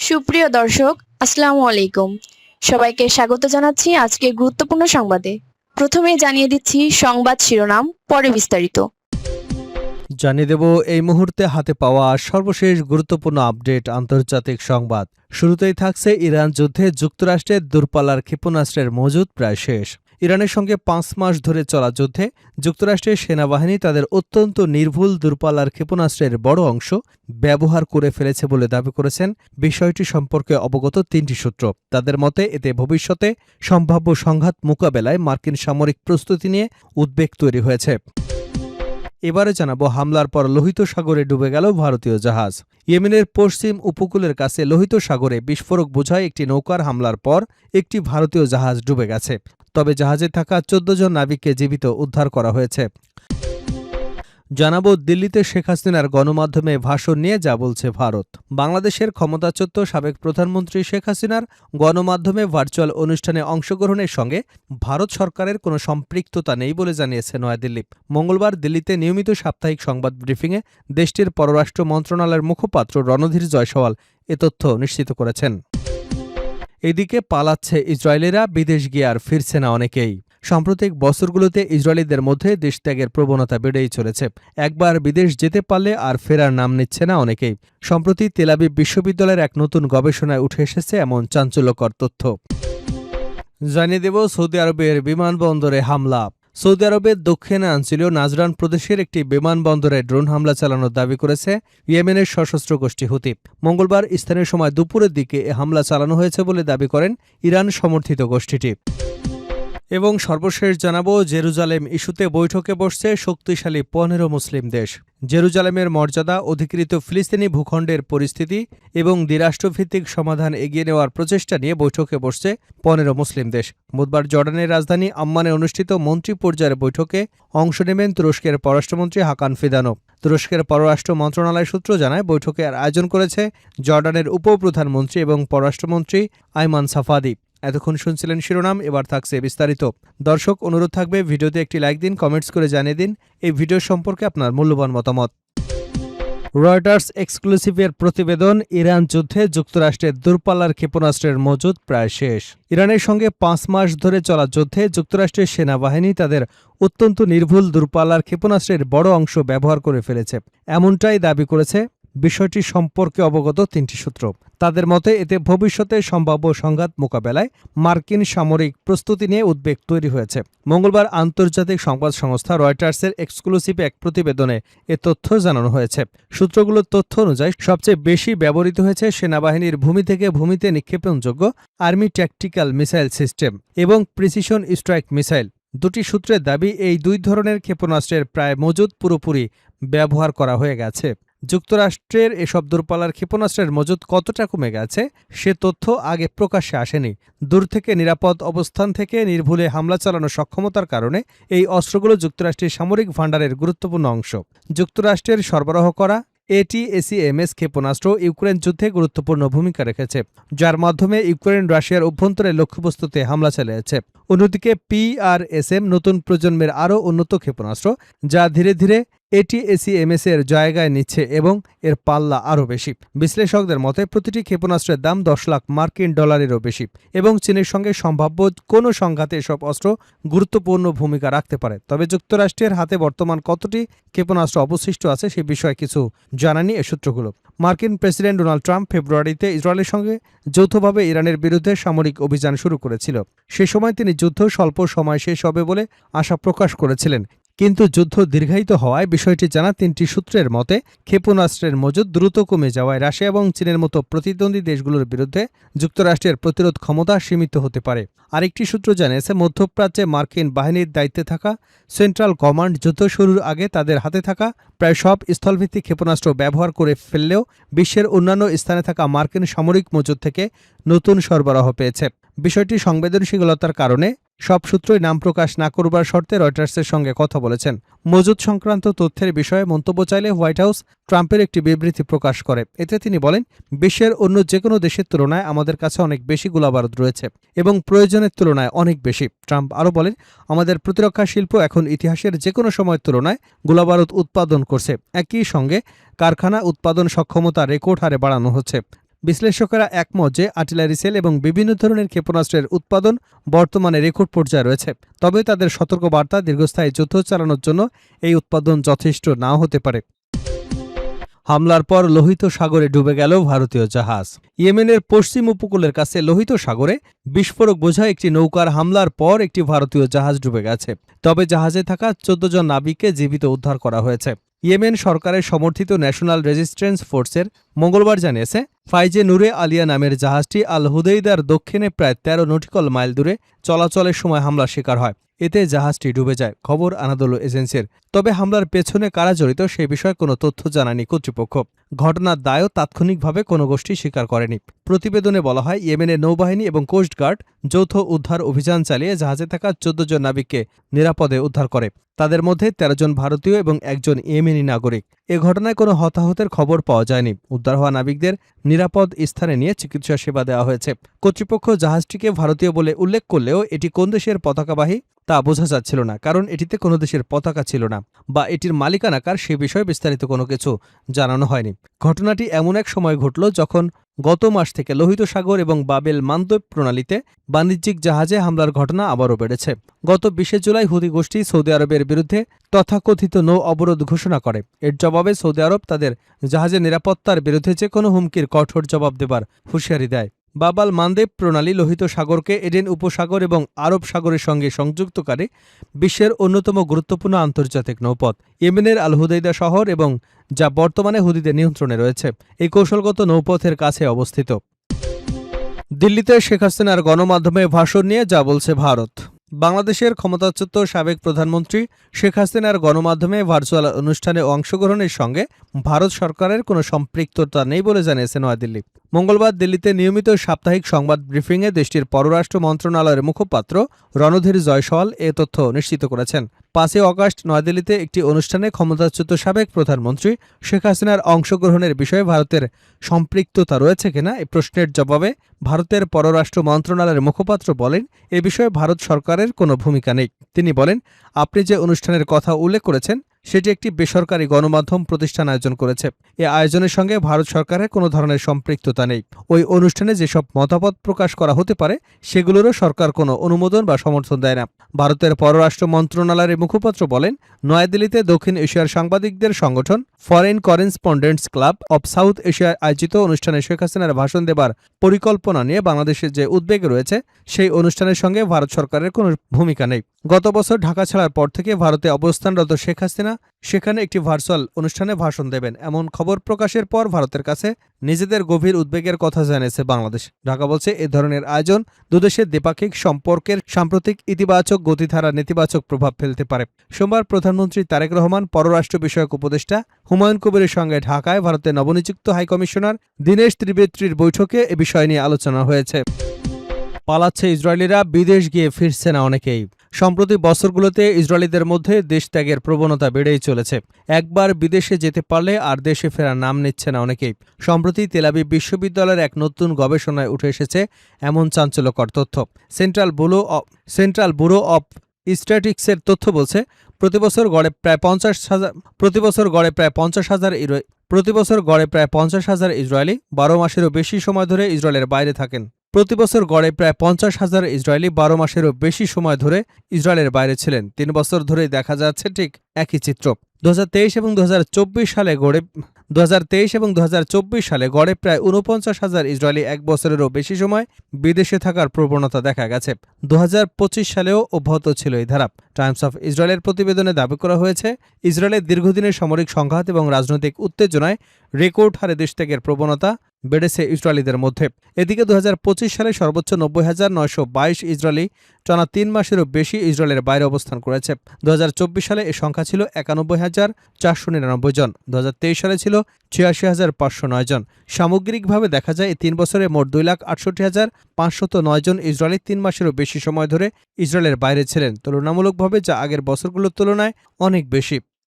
সুপ্রিয় দর্শক, আসসালামু আলাইকুম। সবাইকে স্বাগত জানাচ্ছি আজকের গুরুত্বপূর্ণ সংবাদে। প্রথমে জানিয়ে দিচ্ছি সংবাদ শিরোনাম, পরে বিস্তারিত। জানিয়ে দেব এই মুহূর্তে হাতে পাওয়া সর্বশেষ গুরুত্বপূর্ণ আপডেট আন্তর্জাতিক সংবাদ। শুরুতেই থাকছে ইরান যুদ্ধে যুক্তরাষ্ট্রের দূরপাল্লার ক্ষেপণাস্ত্রের মজুদ প্রায় শেষ। ইরানের সঙ্গে 5 মাস ধরে চলা যুদ্ধে যুক্তরাষ্ট্রের সেনাবাহিনী তাদের অত্যন্ত নির্ভুল দূরপাল্লার ক্ষেপণাস্ত্রের বড় অংশ ব্যবহার করে ফেলেছে বলে দাবি করেছেন বিষয়টি সম্পর্কে অবগত 3টি সূত্র। তাদের মতে এতে ভবিষ্যতে সম্ভাব্য সংঘাত মোকাবেলায় মার্কিন সামরিক প্রস্তুতি নিয়ে উদ্বেগ তৈরি হয়েছে। এবারে জানাবো হামলার পর লোহিত সাগরে ডুবে গেল ভারতীয় জাহাজ। ইয়েমেনের পশ্চিম উপকূলের কাছে লোহিত সাগরে বিস্ফোরক বোঝাই একটি নৌকার হামলার পর একটি ভারতীয় জাহাজ ডুবে গেছে। তবে জাহাজে থাকা 14 জন নাবিককে জীবিত উদ্ধার করা হয়েছে। জানাবো দিল্লিতে শেখ হাসিনার গণমাধ্যমে ভাষণ নিয়ে যা বলছে ভারত। বাংলাদেশের ক্ষমতাচ্যুত সাবেক প্রধানমন্ত্রী শেখ হাসিনার গণমাধ্যমে ভার্চুয়াল অনুষ্ঠানে অংশগ্রহণের সঙ্গে ভারত সরকারের কোনো সম্পৃক্ততা নেই বলে জানিয়েছে নয়াদিল্লি। মঙ্গলবার দিল্লিতে নিয়মিত সাপ্তাহিক সংবাদ ব্রিফিংয়ে দেশটির পররাষ্ট্র মন্ত্রণালয়ের মুখপাত্র রণধীর জয়সওয়াল এ তথ্য নিশ্চিত করেছেন। এদিকে পালাচ্ছে ইসরায়েলিরা, বিদেশ গিয়ে আর ফিরছে না অনেকেই। সাম্প্রতিক বছরগুলোতে ইসরায়েলিদের মধ্যে দেশত্যাগের প্রবণতা বেড়েই চলেছে। একবার বিদেশ যেতে পারলে আর ফেরার নাম নিচ্ছে না অনেকেই। সম্প্রতি তেল আবিব বিশ্ববিদ্যালয়ের এক নতুন গবেষণায় উঠে এসেছে এমন চাঞ্চল্যকর তথ্য। জানিয়ে দেব সৌদি আরবের বিমানবন্দরে হামলা। সৌদি আরবের দক্ষিণাঞ্চলীয় নাজরান প্রদেশের একটি বিমানবন্দরে ড্রোন হামলা চালানোর দাবি করেছে ইয়েমেনের সশস্ত্র গোষ্ঠী হুতি। মঙ্গলবার স্থানীয় সময় দুপুরের দিকে এ হামলা চালানো হয়েছে বলে দাবি করেন ইরান সমর্থিত গোষ্ঠীটি। এবং সর্বশেষ জানাবো জেরুজালেম ইস্যুতে বৈঠকে বসছে শক্তিশালী 15 মুসলিম দেশ। জেরুজালেমের মর্যাদা, অধিকৃত ফিলিস্তিনি ভূখণ্ডের পরিস্থিতি এবং দ্বিরাষ্ট্রভিত্তিক সমাধান এগিয়ে নেওয়ার প্রচেষ্টা নিয়ে বৈঠকে বসছে 15 মুসলিম দেশ। বুধবার জর্ডানের রাজধানী আম্মানে অনুষ্ঠিত মন্ত্রী পর্যায়ের বৈঠকে অংশ নেবেন তুরস্কের পররাষ্ট্রমন্ত্রী হাকান ফিদানো। তুরস্কের পররাষ্ট্র মন্ত্রণালয় সূত্র জানায় বৈঠকের আয়োজন করেছে জর্ডানের উপপ্রধানমন্ত্রী এবং পররাষ্ট্রমন্ত্রী আইমান সাফাদি। এতক্ষণ শুনছিলেন শিরোনাম, এবার থাকছে বিস্তারিত। দর্শক, অনুরোধ থাকবে ভিডিওতে একটি লাইক দিন, কমেন্টস করে জানিয়ে দিন এই ভিডিও সম্পর্কে আপনার মূল্যবান মতামত। রয়টার্স এক্সক্লুসিভের প্রতিবেদন, ইরান যুদ্ধে যুক্তরাষ্ট্রের দূরপাল্লার ক্ষেপণাস্ত্রের মজুদ প্রায় শেষ। ইরানের সঙ্গে 5 মাস ধরে চলা যুদ্ধে যুক্তরাষ্ট্রের সেনাবাহিনী তাদের অত্যন্ত নির্ভুল দূরপাল্লার ক্ষেপণাস্ত্রের বড় অংশ ব্যবহার করে ফেলেছে, এমনটাই দাবি করেছে বিষয়টি সম্পর্কে অবগত 3টি সূত্র। তাদের মতে এতে ভবিষ্যতে সম্ভাব্য সংঘাত মোকাবেলায় মার্কিন সামরিক প্রস্তুতি নিয়ে উদ্বেগ তৈরি হয়েছে। মঙ্গলবার আন্তর্জাতিক সংবাদ সংস্থা রয়টার্সের এক্সক্লুসিভ এক প্রতিবেদনে এ তথ্য জানানো হয়েছে। সূত্রগুলোর তথ্য অনুযায়ী সবচেয়ে বেশি ব্যবহৃত হয়েছে সেনাবাহিনীর ভূমি থেকে ভূমিতে নিক্ষেপণযোগ্য আর্মি ট্যাকটিক্যাল মিসাইল সিস্টেম এবং প্রিসিশন স্ট্রাইক মিসাইল। দুটি সূত্রের দাবি এই দুই ধরনের ক্ষেপণাস্ত্রের প্রায় মজুদ পুরোপুরি ব্যবহার করা হয়ে গেছে। যুক্তরাষ্ট্রের এসব দূরপাল্লার ক্ষেপণাস্ত্রের মজুদ কতটা কমে গেছে সে তথ্য আগে প্রকাশ্যে আসেনি। দূর থেকে নিরাপদ অবস্থান থেকে নির্ভুলে হামলা চালানোর সক্ষমতার কারণে এই অস্ত্রগুলো যুক্তরাষ্ট্রের সামরিক ভাণ্ডারের গুরুত্বপূর্ণ অংশ। যুক্তরাষ্ট্রের সরবরাহ করা ATACMS ক্ষেপণাস্ত্র ইউক্রেন যুদ্ধে গুরুত্বপূর্ণ ভূমিকা রেখেছে, যার মাধ্যমে ইউক্রেন রাশিয়ার অভ্যন্তরে লক্ষ্যবস্তুতে হামলা চালিয়েছে। অন্যদিকে PRSM নতুন প্রজন্মের আরও উন্নত ক্ষেপণাস্ত্র, যা ধীরে ধীরে ATACMS এর জায়গায় নিচ্ছে এবং এর পাল্লা আরও বেশি। বিশ্লেষকদের মতে প্রতিটি ক্ষেপণাস্ত্রের দাম 10 লাখ মার্কিন ডলারেরও বেশি এবং চীনের সঙ্গে সম্ভাব্য কোনো সংঘাতে এসব অস্ত্র গুরুত্বপূর্ণ ভূমিকা রাখতে পারে। তবে যুক্তরাষ্ট্রের হাতে বর্তমান কতটি ক্ষেপণাস্ত্র অবশিষ্ট আছে সে বিষয়ে কিছু জানানি এ সূত্রগুলো। মার্কিন প্রেসিডেন্ট ডোনাল্ড ট্রাম্প ফেব্রুয়ারিতে ইসরায়েলের সঙ্গে যৌথভাবে ইরানের বিরুদ্ধে সামরিক অভিযান শুরু করেছিল। সে সময় তিনি যুদ্ধ স্বল্প সময় শেষ হবে বলে আশা প্রকাশ করেছিলেন, কিন্তু যুদ্ধ দীর্ঘায়িত হওয়ায় বিষয়টি জানা 3টি সূত্রের মতে ক্ষেপণাস্ত্রের মজুদ দ্রুত কমে যাওয়ায় রাশিয়া এবং চীনের মতো প্রতিদ্বন্দ্বী দেশগুলোর বিরুদ্ধে যুক্তরাষ্ট্রের প্রতিরোধ ক্ষমতা সীমিত হতে পারে। আরেকটি সূত্র জানিয়েছে মধ্যপ্রাচ্যে মার্কিন বাহিনীর দায়িত্বে থাকা সেন্ট্রাল কমান্ড যুদ্ধ শুরুর আগে তাদের হাতে থাকা প্রায় সব স্থলভিত্তিক ক্ষেপণাস্ত্র ব্যবহার করে ফেললেও বিশ্বের অন্যান্য স্থানে থাকা মার্কিন সামরিক মজুদ থেকে নতুন সরবরাহ পেয়েছে। বিষয়টি সংবেদনশীলতার কারণে সব সূত্রই নাম প্রকাশ না করবার শর্তে রয়টার্সের সঙ্গে কথা বলেছেন। মজুদ সংক্রান্ত তথ্যের বিষয়ে মন্তব্য চাইলে হোয়াইট হাউস ট্রাম্পের একটি বিবৃতি প্রকাশ করে। এতে তিনি বলেন, বিশ্বের অন্য যে কোনো দেশের তুলনায় আমাদের কাছে অনেক বেশি গোলাবারুদ রয়েছে এবং প্রয়োজনের তুলনায় অনেক বেশি। ট্রাম্প আরও বলেন, আমাদের প্রতিরক্ষা শিল্প এখন ইতিহাসের যে কোনো সময়ের তুলনায় গোলাবারুদ উৎপাদন করছে। একই সঙ্গে কারখানা উৎপাদন সক্ষমতা রেকর্ড হারে বাড়ানো হচ্ছে। বিশ্লেষকেরা একমত যে আর্টিলারি সেল এবং বিভিন্ন ধরনের ক্ষেপণাস্ত্রের উৎপাদন বর্তমানে রেকর্ড পর্যায়ে রয়েছে, তবে তাদের সতর্কবার্তা দীর্ঘস্থায়ী যুদ্ধ চালানোর জন্য এই উৎপাদন যথেষ্ট নাও হতে পারে। হামলার পর লোহিত সাগরে ডুবে গেল ভারতীয় জাহাজ। ইয়েমেনের পশ্চিম উপকূলের কাছে লোহিত সাগরে বিস্ফোরক বোঝা একটি নৌকার হামলার পর একটি ভারতীয় জাহাজ ডুবে গেছে, তবে জাহাজে থাকা ১৪ জন নাবিককে জীবিত উদ্ধার করা হয়েছে। ইয়েমেন সরকারের সমর্থিত ন্যাশনাল রেজিস্ট্যান্স ফোর্সের মঙ্গলবার জানিয়েছে, ফাইজে নুরে আলিয়া নামের জাহাজটি আল হুদেইদার দক্ষিণে প্রায় ১৩ নটিক্যাল মাইল দূরে চলাচলের সময় হামলার শিকার হয়। এতে জাহাজটি ডুবে যায়, খবর আনাদোলু এজেন্সির। তবে হামলার পেছনে কারা জড়িত সে বিষয়ে কোনো তথ্য জানায়নি কর্তৃপক্ষ। ঘটনার দায়ও তাৎক্ষণিকভাবে কোনো গোষ্ঠী স্বীকার করেনি। প্রতিবেদনে বলা হয়, ইয়েমেনের নৌবাহিনী এবং কোস্টগার্ড যৌথ উদ্ধার অভিযান চালিয়ে জাহাজে থাকা ১৪ জন নাবিককে নিরাপদে উদ্ধার করে। তাদের মধ্যে ১৩ জন ভারতীয় এবং একজন ইয়েমেনি নাগরিক। এ ঘটনায় কোনো হতাহতের খবর পাওয়া যায়নি। উদ্ধার হওয়া নাবিকদের নিরাপদ স্থানে নিয়ে চিকিৎসা সেবা দেওয়া হয়েছে। কর্তৃপক্ষ জাহাজটিকে ভারতীয় বলে উল্লেখ করলেও এটি কোন দেশের পতাকাবাহী তা বোঝা যাচ্ছিল না, কারণ এটিতে কোনো দেশের পতাকা ছিল না বা এটির মালিকানা কার সে বিষয়ে বিস্তারিত কোনো কিছু জানানো হয়নি। ঘটনাটি এমন এক সময় ঘটল যখন গত মাস থেকে লোহিত সাগর এবং বাবেল মান্দব প্রণালীতে বাণিজ্যিক জাহাজে হামলার ঘটনা আবারও বেড়েছে। গত ২০ জুলাই হুতি গোষ্ঠী সৌদি আরবের বিরুদ্ধে তথাকথিত নৌ অবরোধ ঘোষণা করে। এর জবাবে সৌদি আরব তাদের জাহাজের নিরাপত্তার বিরুদ্ধে যে কোনো হুমকির কঠোর জবাব দেবার হুঁশিয়ারি দেয়। বাবাল মান্দেব প্রণালী লোহিত সাগরকে এডেন উপসাগর এবং আরব সাগরের সঙ্গে সংযুক্তকারী বিশ্বের অন্যতম গুরুত্বপূর্ণ আন্তর্জাতিক নৌপথ। ইয়েমেনের আল হুদেইদা শহর এবং যা বর্তমানে হুদিদের নিয়ন্ত্রণে রয়েছে এই কৌশলগত নৌপথের কাছে অবস্থিত। দিল্লিতে শেখ হাসিনার গণমাধ্যমে ভাষণ নিয়ে যা বলছে ভারত। বাংলাদেশের ক্ষমতাচ্যুত সাবেক প্রধানমন্ত্রী শেখ হাসিনার গণমাধ্যমে ভার্চুয়াল অনুষ্ঠানে অংশগ্রহণের সঙ্গে ভারত সরকারের কোনো সম্পৃক্ততা নেই বলে জানিয়েছে নয়াদিল্লি। মঙ্গলবার দিল্লিতে নিয়মিত সাপ্তাহিক সংবাদ ব্রিফিংয়ে দেশটির পররাষ্ট্র মন্ত্রণালয়ের মুখপাত্র রণধীর জয়সওয়াল এ তথ্য নিশ্চিত করেছেন। ৫ই অগাস্ট নয়াদিল্লিতে একটি অনুষ্ঠানে ক্ষমতাচ্যুত সাবেক প্রধানমন্ত্রী শেখ হাসিনার অংশগ্রহণের বিষয়ে ভারতের সম্পৃক্ততা রয়েছে কিনা এ প্রশ্নের জবাবে ভারতের পররাষ্ট্র মন্ত্রণালয়ের মুখপাত্র বলেন, এ বিষয়ে ভারত সরকারের কোনো ভূমিকা নেই। তিনি বলেন, আপনি যে অনুষ্ঠানের কথা উল্লেখ করেছেন সেটি একটি বেসরকারি গণমাধ্যম প্রতিষ্ঠান আয়োজন করেছে। এ আয়োজনের সঙ্গে ভারত সরকারের কোনো ধরনের সম্পৃক্ততা নেই। ওই অনুষ্ঠানে যেসব মতামত প্রকাশ করা হতে পারে সেগুলোরও সরকার কোনো অনুমোদন বা সমর্থন দেয় না। ভারতের পররাষ্ট্র মন্ত্রণালয়ের মুখপাত্র বলেন, নয়াদিল্লিতে দক্ষিণ এশিয়ার সাংবাদিকদের সংগঠন foreign correspondents club of south এশিয়ায় আয়োজিত অনুষ্ঠানে শেখ হাসিনার ভাষণ দেবার পরিকল্পনা নিয়ে বাংলাদেশের যে উদ্বেগ রয়েছে সেই অনুষ্ঠানের সঙ্গে ভারত সরকারের কোনো ভূমিকা নেই। গত বছর ঢাকা ছাড়ার পর থেকে ভারতে অবস্থানরত শেখ হাসিনা সেখানে একটি ভার্চুয়াল অনুষ্ঠানে ভাষণ দেবেন এমন খবর প্রকাশের পর ভারতের কাছে নিজেদের গভীর উদ্বেগের কথা জানিয়েছে বাংলাদেশ। ঢাকা বলছে, এ ধরনের আয়োজন দুদেশের দ্বিপাক্ষিক সম্পর্কের সাম্প্রতিক ইতিবাচক গতিধারা নেতিবাচক প্রভাব ফেলতে পারে। সোমবার প্রধানমন্ত্রী তারেক রহমান পররাষ্ট্র বিষয়ক উপদেষ্টা হুমায়ুন কবিরের সঙ্গে ঢাকায় ভারতের নবনিযুক্ত হাইকমিশনার দীনেশ ত্রিবেদীর বৈঠকে এ বিষয় নিয়ে আলোচনা হয়েছে। পালাচ্ছে ইসরায়েলিরা, বিদেশ গিয়ে ফিরছে না অনেকেই। সম্প্রতি বছরগুলোতে ইসরায়েলিদের মধ্যে দেশত্যাগের প্রবণতা বেড়েই চলেছে। একবার বিদেশে যেতে পারলে আর দেশে ফেরার নাম নিচ্ছে না অনেকেই। সম্প্রতি তেল আবিব বিশ্ববিদ্যালয়ের এক নতুন গবেষণায় উঠে এসেছে এমন চাঞ্চল্যকর তথ্য। সেন্ট্রাল ব্যুরো অব স্ট্যাটিস্টিক্সের তথ্য বলছে, প্রতিবছর গড়ে প্রায় ৫০,০০০ ইসরায়েলি ১২ মাসেরও বেশি সময় ধরে ইসরায়েলের বাইরে থাকেন। প্রতিবছর গড়ে প্রায় ৫০,০০০ ইসরায়েলি ১২ মাসেরও বেশি সময় ধরে ইসরায়েলের বাইরে ছিলেন। ৩ বছর ধরেই দেখা যাচ্ছে ঠিক একই চিত্র। ২০২৩ এবং ২০২৪ সালে গড়ে প্রায় ৪৯,০০০ ইসরায়েলি ১ বছরেরও বেশি সময় বিদেশে থাকার প্রবণতা দেখা গেছে। ২০২৫ সালেও অব্যাহত ছিল এই ধারা। টাইমস অফ ইসরায়েলের প্রতিবেদনে দাবি করা হয়েছে, ইসরায়েলের দীর্ঘদিনের সামরিক সংঘাত এবং রাজনৈতিক উত্তেজনায় রেকর্ড হারে দেশত্যাগের প্রবণতা বেড়েছে ইসরায়েলিদের মধ্যে। এদিকে ২০২৫ সালে সর্বোচ্চ ৯০,৯২২ ইসরায়েলি টানা ৩ মাসেরও বেশি ইসরায়েলের বাইরে অবস্থান করেছে। ২০২৪ সালে এ সংখ্যা ছিল ৯১,৪৯৯ জন। ২০২৩ সালে ছিল ৮৬,৫০৯ জন। সামগ্রিকভাবে দেখা যায়, এই ৩ বছরে মোট ২,৬৮,৫০৯ জন ইসরায়েলি ৩ মাসেরও বেশি সময় ধরে ইসরায়েলের বাইরে ছিলেন। তুলনামূলকভাবে যা আগের বছরগুলোর তুলনায় অনেক বেশি।